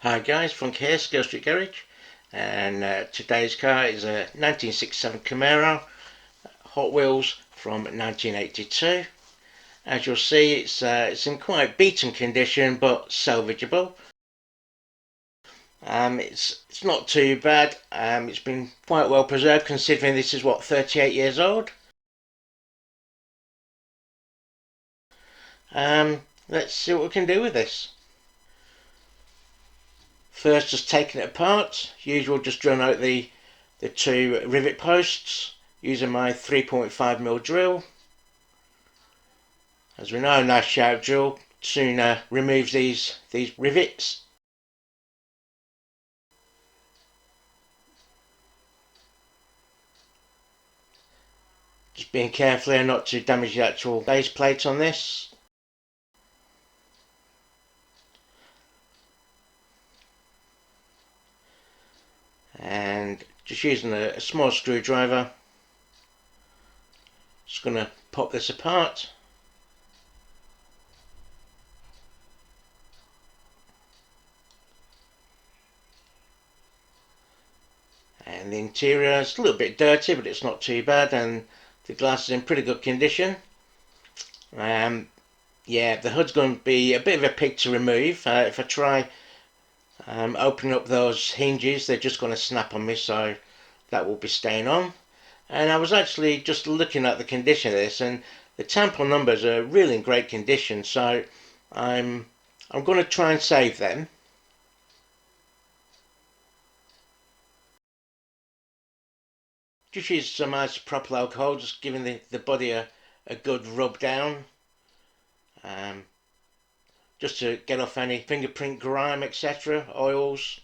Hi guys, Frank here, Scale Street Garage, and today's car is a 1967 Camaro, Hot Wheels from 1982. As you'll see, it's in quite beaten condition but salvageable. It's not too bad. It's been quite well preserved considering this is 38 years old. Let's see what we can do with this. First, just taking it apart. Usual, just drilling out the two rivet posts using my 3.5mm drill. As we know, a nice sharp drill soon removes these rivets. Just being careful here not to damage the actual base plate on this. And just using a small screwdriver, just going to pop this apart. And the interior is a little bit dirty, but it's not too bad, and the glass is in pretty good condition. Yeah, the hood's going to be a bit of a pig to remove. If I try opening up those hinges, they're just going to snap on me, so that will be staying on. And I was actually just looking at the condition of this, and the tampon numbers are really in great condition, so I'm going to try and save them. Just use some isopropyl alcohol, just giving the body a good rub down, just to get off any fingerprint grime, etc., oils.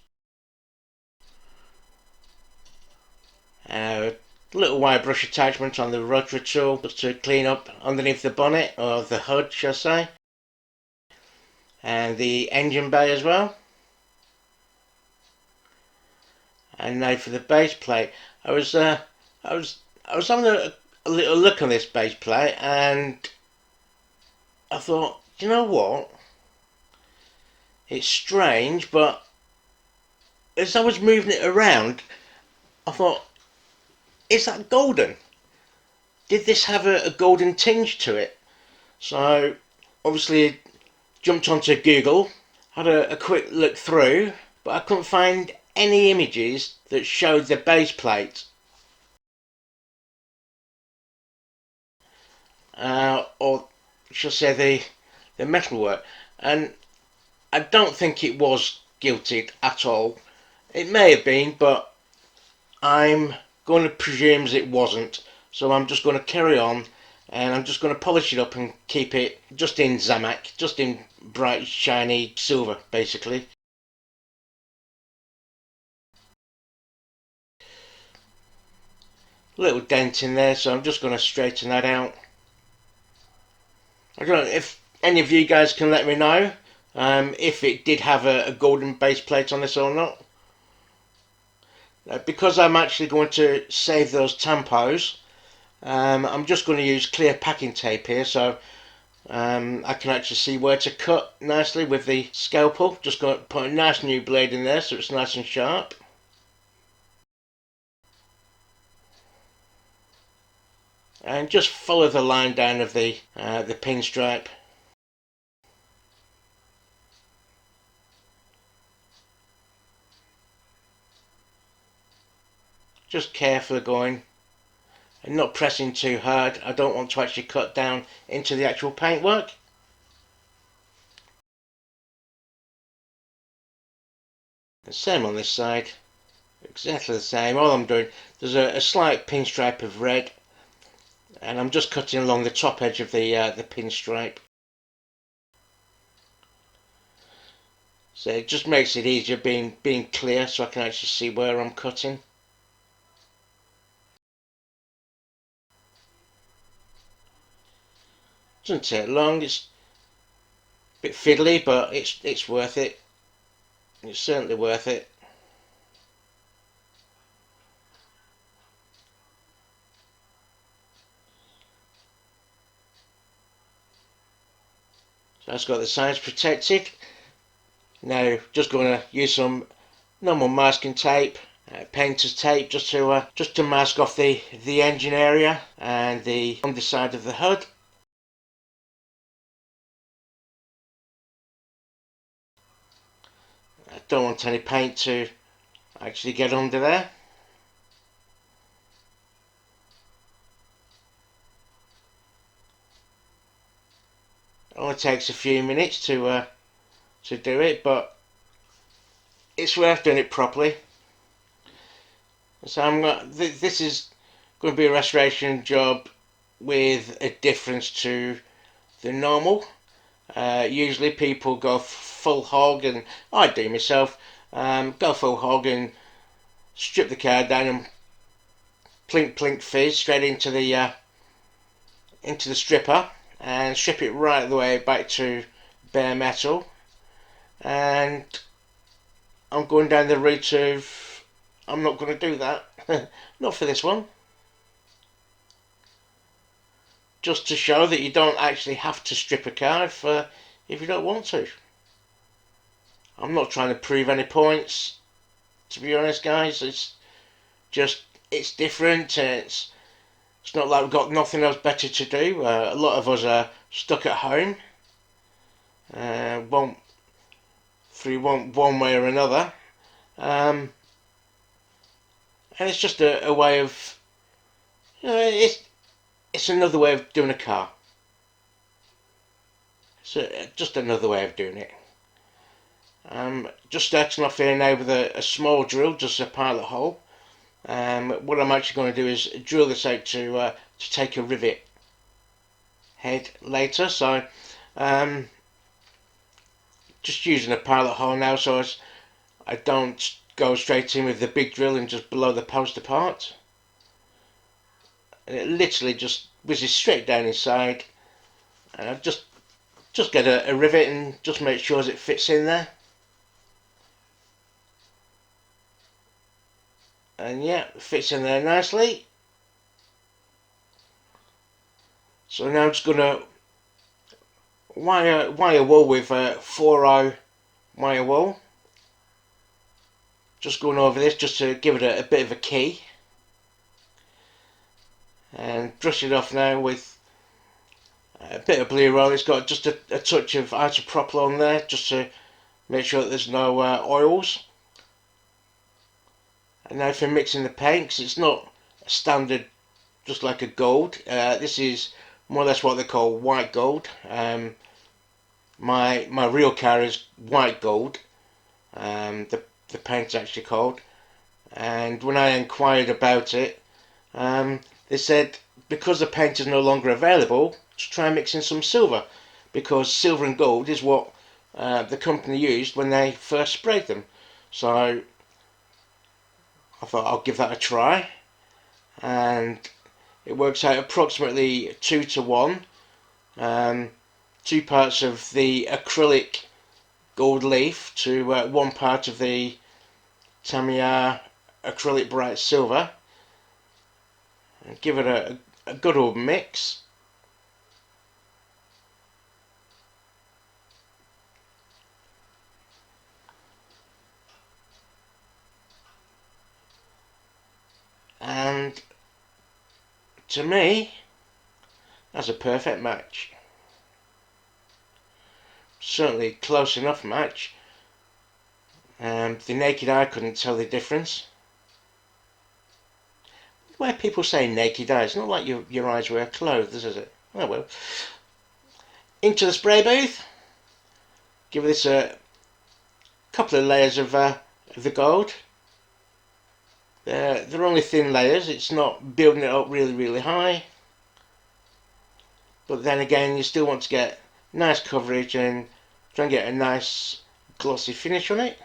A little wire brush attachment on the rotary tool just to clean up underneath the bonnet, or the hood, shall I say, and the engine bay as well. And now for the base plate. I was having a little look on this base plate, and I thought, you know what? It's strange, but as I was moving it around, I thought, is that golden? Did this have a golden tinge to it? So obviously jumped onto Google, had a quick look through, but I couldn't find any images that showed the base plate, or shall I say the metalwork, and I don't think it was gilded at all. It may have been, but I'm going to presume it wasn't. So I'm just going to carry on, and I'm just going to polish it up and keep it just in Zamac, just in bright shiny silver basically. Little dent in there, so I'm just going to straighten that out. I don't know if any of you guys can let me know if it did have a golden base plate on this or not. Because I'm actually going to save those tampos, I'm just going to use clear packing tape here, so I can actually see where to cut nicely with the scalpel. Just going to put a nice new blade in there so it's nice and sharp. And just follow the line down of the pinstripe. Just carefully going and not pressing too hard. I don't want to actually cut down into the actual paintwork. The same on this side, exactly the same. All I'm doing, there's a slight pinstripe of red, and I'm just cutting along the top edge of the pinstripe. So it just makes it easier being clear, so I can actually see where I'm cutting. Doesn't take long. It's a bit fiddly, but it's worth it. It's certainly worth it. So that's got the sides protected. Now just going to use some normal masking tape, painter's tape, just to mask off the engine area and the underside of the hood. I don't want any paint to actually get under there. It only takes a few minutes to do it, but it's worth doing it properly. So this is going to be a restoration job with a difference to the normal. Usually people go full hog, and I do myself. Go full hog and strip the car down and plink plink fizz straight into the stripper and strip it right the way back to bare metal. And I'm going down the route of I'm not going to do that. Not for this one. Just to show that you don't actually have to strip a car if you don't want to. I'm not trying to prove any points, to be honest, guys. It's different. It's not like we've got nothing else better to do. A lot of us are stuck at home, one through one way or another, and it's just a way of, it's another way of doing a car. So just another way of doing it. Just starting off here now with a small drill, just a pilot hole. What I'm actually going to do is drill this out to take a rivet head later. So just using a pilot hole now, so as I don't go straight in with the big drill and just blow the post apart. And it literally just whizzes straight down inside, and I just get a rivet and just make sure it fits in there. And yeah, it fits in there nicely. So now I'm just gonna wire wool with 4-0 wire wool. Just going over this just to give it a bit of a key. And brush it off now with a bit of blue roll. It's got just a touch of isopropyl on there just to make sure that there's no oils. And now for mixing the paint, because it's not a standard just like a gold. This is more or less what they call white gold. My real car is white gold. The paint's actually called. And when I inquired about it, they said because the paint is no longer available, to try and mix in some silver, because silver and gold is what the company used when they first sprayed them. So I thought I'll give that a try, and it works out approximately 2 to 1. 2 parts of the acrylic gold leaf to 1 part of the Tamiya acrylic bright silver, and give it a good old mix. And to me, that's a perfect match. Certainly close enough match. The naked eye couldn't tell the difference. Where people say naked eye, it's not like your eyes were closed, is it? Oh well. Into the spray booth. Give this a couple of layers of the gold. They're only thin layers. It's not building it up really high. But then again, you still want to get nice coverage and try and get a nice glossy finish on it.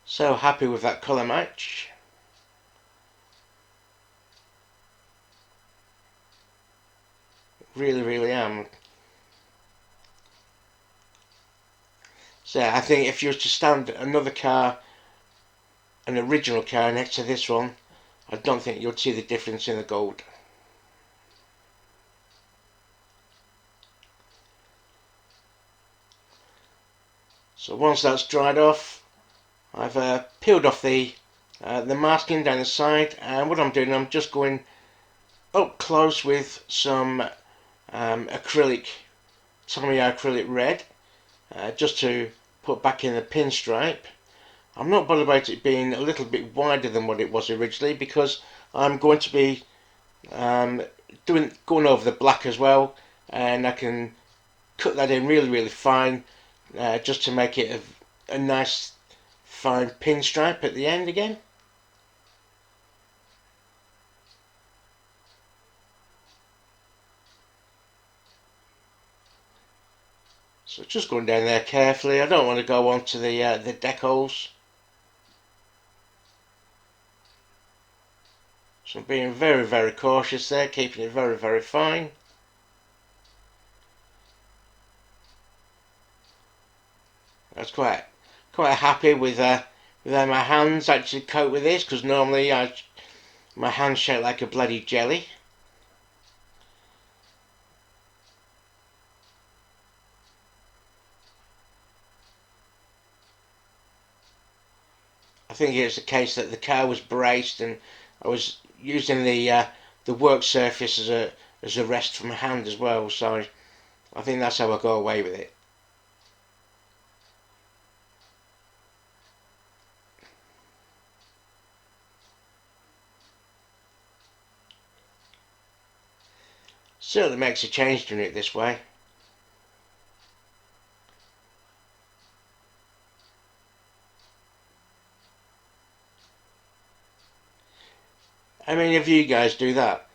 So happy with that colour match. Really am. So I think if you were to stand another car, an original car next to this one, I don't think you'll see the difference in the gold. So once that's dried off, I've peeled off the masking down the side, and what I'm doing, I'm just going up close with some acrylic, Tamiya acrylic red, just to put back in the pinstripe. I'm not bothered about it being a little bit wider than what it was originally, because I'm going to be going over the black as well, and I can cut that in really fine, just to make it a nice fine pinstripe at the end again. So just going down there carefully. I don't want to go onto the decals. So I'm being very cautious there, keeping it very fine. I was quite happy with how my hands actually cope with this, because normally my hands shake like a bloody jelly. I think it's the case that the car was braced and I was using the work surface as a rest for my hand as well. So I think that's how I go away with it. Certainly makes a change doing it this way. How many of you guys do that?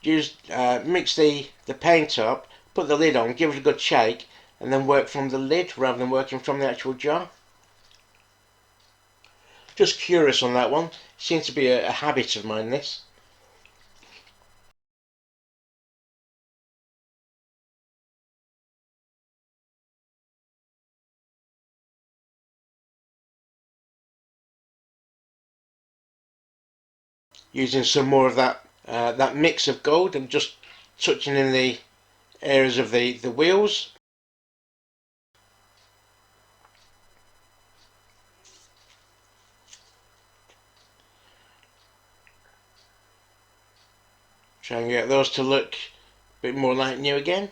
Mix the paint up, put the lid on, give it a good shake, and then work from the lid rather than working from the actual jar. Just curious on that one. Seems to be a habit of mine, this. Using some more of that mix of gold and just touching in the areas of the wheels. Try and get those to look a bit more like new again.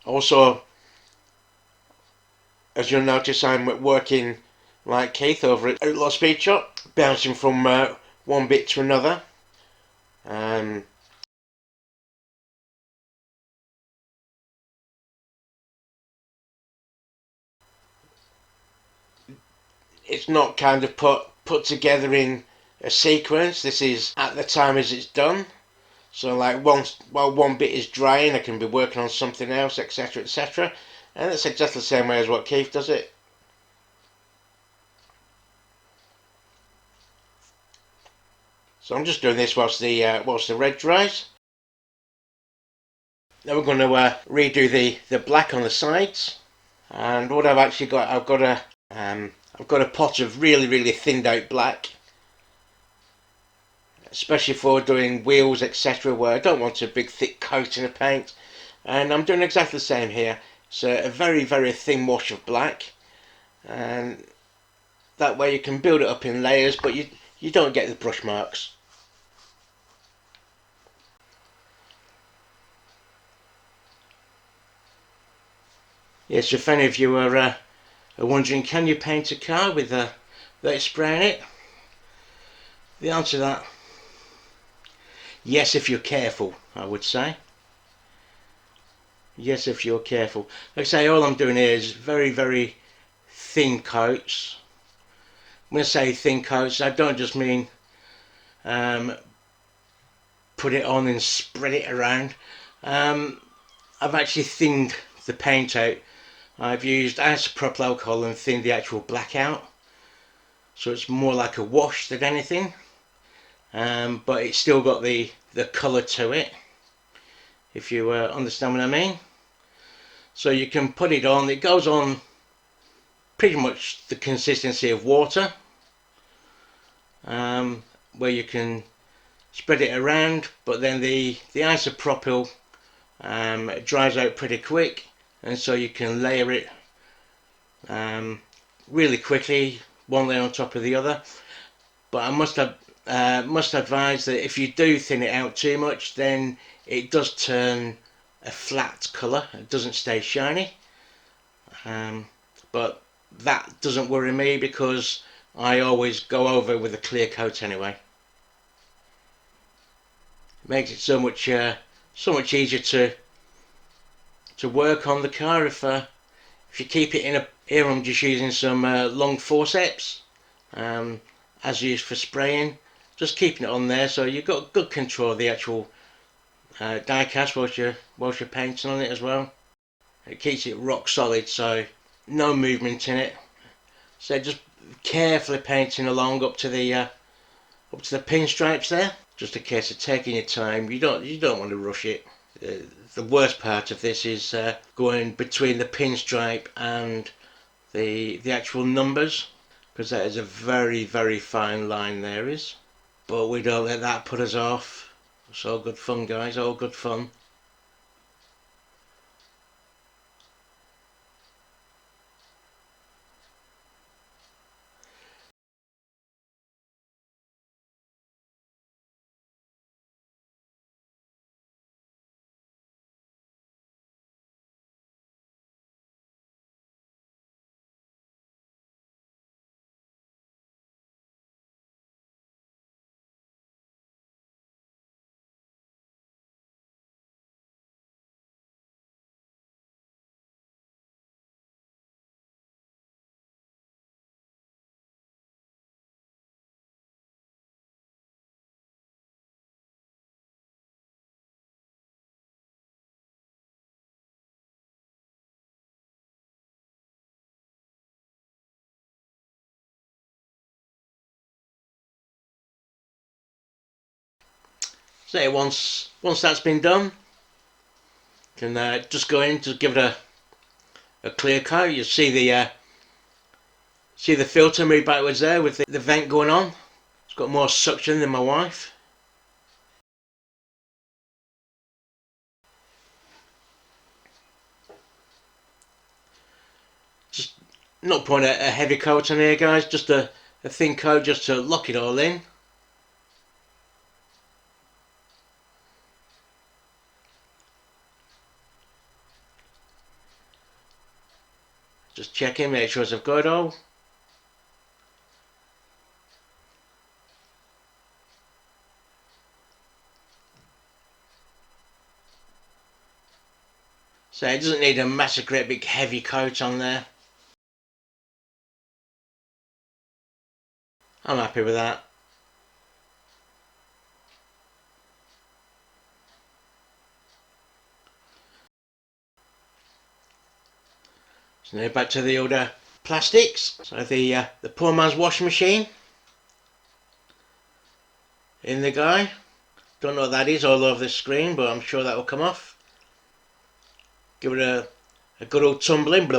Also, as you'll notice, I'm working like Keith over at Outlaw Speed Shop, bouncing from one bit to another. It's not kind of put together in a sequence. This is at the time as it's done. So like while one bit is drying, I can be working on something else, etc. And it's exactly the same way as what Keith does it. So I'm just doing this whilst the red dries. Then we're going to redo the black on the sides. And what I've actually got, I've got a pot of really thinned out black, especially for doing wheels, etc., where I don't want a big thick coating of paint. And I'm doing exactly the same here. So a very thin wash of black, and that way you can build it up in layers, but you don't get the brush marks. Yes, if any of you are wondering, can you paint a car without spraying it? The answer to that, yes, if you're careful, I would say. Yes, if you're careful. Like I say, all I'm doing here is very thin coats. When I say thin coats, I don't just mean put it on and spread it around. I've actually thinned the paint out. I've used isopropyl alcohol and thinned the actual black out, so it's more like a wash than anything, but it's still got the colour to it, if you understand what I mean. So you can put it on. It goes on pretty much the consistency of water, where you can spread it around, but then the isopropyl dries out pretty quick, and so you can layer it really quickly, one layer on top of the other. But I must advise that if you do thin it out too much, then it does turn a flat colour. It doesn't stay shiny. But that doesn't worry me because I always go over with a clear coat anyway. It makes it so much easier to work on the car if you keep it in a. Here I'm just using some long forceps, as used for spraying. Just keeping it on there so you've got good control of the actual die cast whilst you're painting on it as well. It keeps it rock solid, so no movement in it. So just carefully painting along up to the pinstripes there. Just a case of taking your time. You don't want to rush it. The worst part of this is going between the pinstripe and the actual numbers, because that is a very fine line there is. But we don't let that put us off. It's all good fun, guys, all good fun. So once that's been done, you can just go in to give it a clear coat. You see the filter move backwards there with the vent going on. It's got more suction than my wife. Just not putting a heavy coat on here, guys. Just a thin coat just to lock it all in. Just checking, make sure I've got it all. So it doesn't need a massive great big heavy coat on there. I'm happy with that. So now back to the older plastics. So the poor man's washing machine in the guy. Don't know what that is all over the screen, but I'm sure that will come off. Give it a good old tumbling.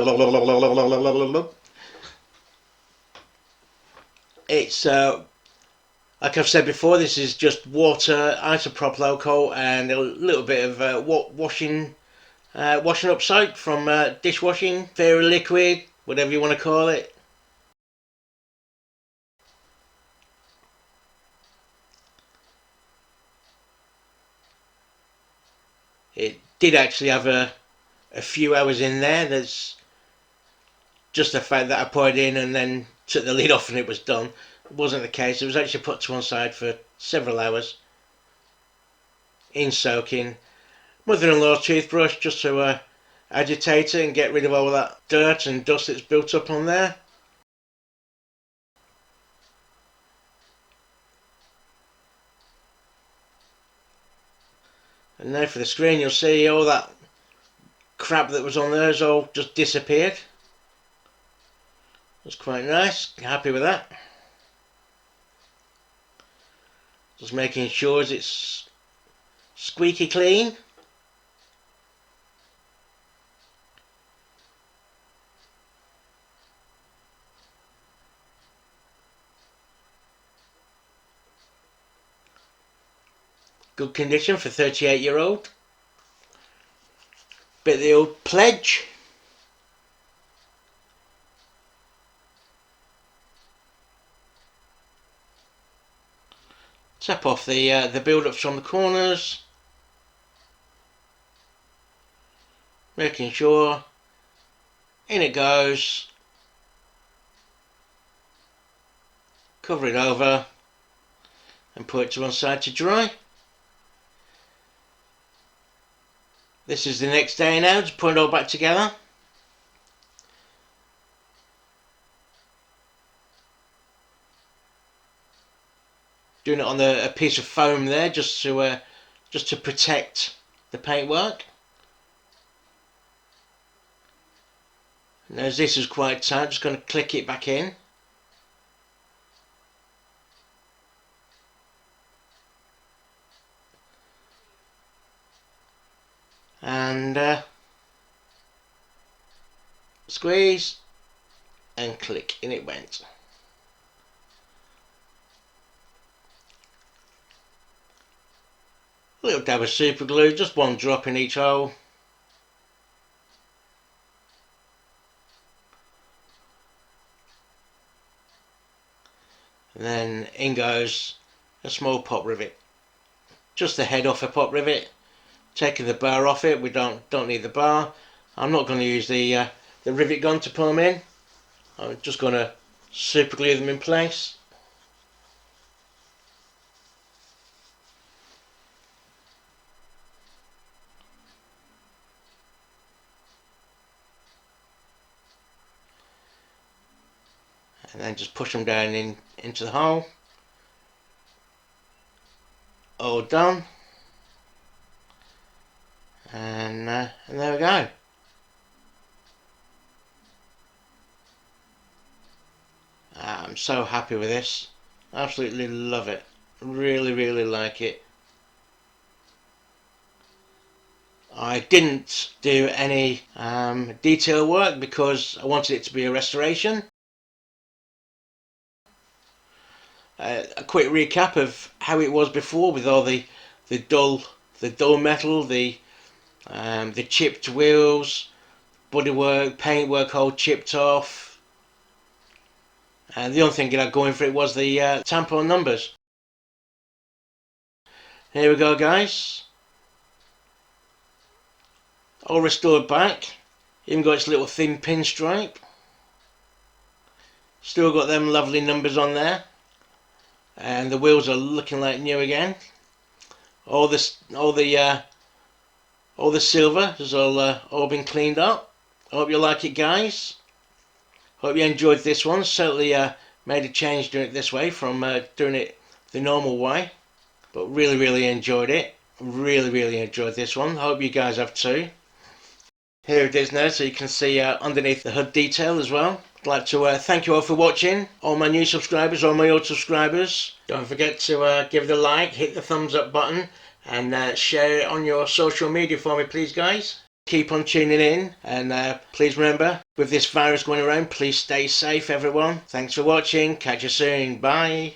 It's like I've said before, this is just water, isopropyl coat, and a little bit of washing up soap from dishwashing, fairy liquid, whatever you want to call it. It did actually have a few hours in there. There's just the fact that I put it in and then took the lid off and it was done. It wasn't the case. It was actually put to one side for several hours in soaking. Mother-in-law's toothbrush just to agitate it and get rid of all that dirt and dust that's built up on there. And now for the screen, you'll see all that crap that was on there has all just disappeared. That's quite nice. Happy with that. Just making sure it's squeaky clean. Good condition for 38-year-old. Bit of the old pledge. Tap off the build-ups from the corners. Making sure. In it goes. Cover it over and put it to one side to dry. This is the next day now to put it all back together. Doing it on a piece of foam there, just to protect the paintwork. And as this is quite tight, I'm just going to click it back in. And squeeze and click, and it went. A little dab of super glue, just one drop in each hole. And then in goes a small pop rivet. Just the head off a pop rivet. Taking the bar off it, we don't need the bar. I'm not going to use the rivet gun to put them in. I'm just going to super glue them in place. And then just push them down into the hole. All done. And there we go. I'm so happy with this. Absolutely love it. Really like it. I didn't do any detail work because I wanted it to be a restoration. A quick recap of how it was before, with all the dull metal, the chipped wheels, bodywork, paintwork all chipped off, and the only thing that had going for it was the tampon numbers. Here we go, guys. All restored back. Even got its little thin pinstripe. Still got them lovely numbers on there. And the wheels are looking like new again. All the silver has all been cleaned up. I hope you like it, guys. Hope you enjoyed this one. Certainly made a change doing it this way from doing it the normal way. But really enjoyed it. Really enjoyed this one. Hope you guys have too. Here it is now, so you can see underneath the hood detail as well. I'd like to thank you all for watching, all my new subscribers, all my old subscribers. Don't forget to give it a like, hit the thumbs up button, and share it on your social media for me, please, guys. Keep on tuning in, and please remember, with this virus going around, please stay safe, everyone. Thanks for watching. Catch you soon. Bye.